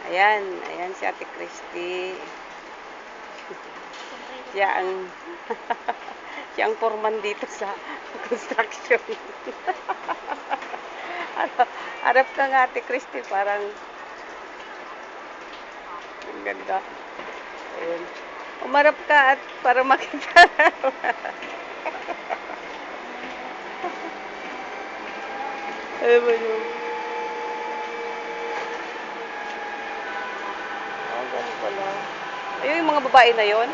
Ayan, ayan si Ate Christy. Siya ang siya ang foreman dito sa construction. Harap ka nga, Ate Christy, parang ang ganda. Ayan. Umarap ka at para makita. Alam mo yun. Ganun pala. Ayun yung mga babae na yon.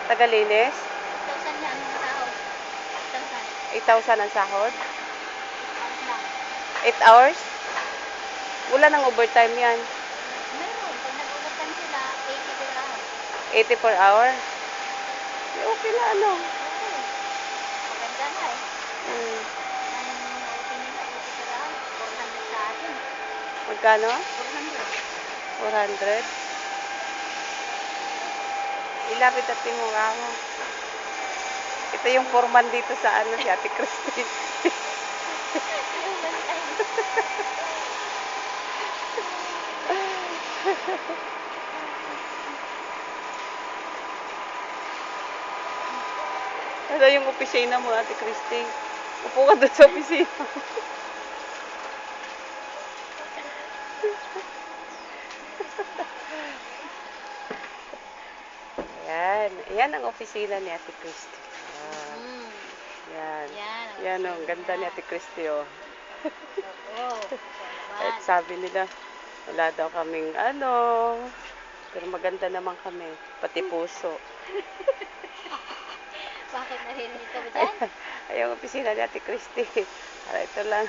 Tagalinis. 8,000 yan ang sahod. 8,000 ang sahod. 8 hours? Wala nang overtime yan. Meron. Pag nag-overtime sila, 80 per hour. 80 per hour? Okay na ano. Maganda na eh. Hmm. Ang OT nila, 80 per hour. 400 sa atin. Magkano? 400. 400? Ilapit at mukha mo. Ito yung foreman dito sa ano, si Ate Christy. Ano yung opisina mo, Ate Christy? Upo ka doon sa opisina. Ayan. Ayan ang opisina ni Ate Christy. Yan. Yan o. Ganda ni Ate Christy o. At sabi nila, wala daw kaming ano. Pero maganda naman kami. Pati puso. Bakit narinig ka ba dyan? Ay, yung opisina ni Ate Christy. Ito lang.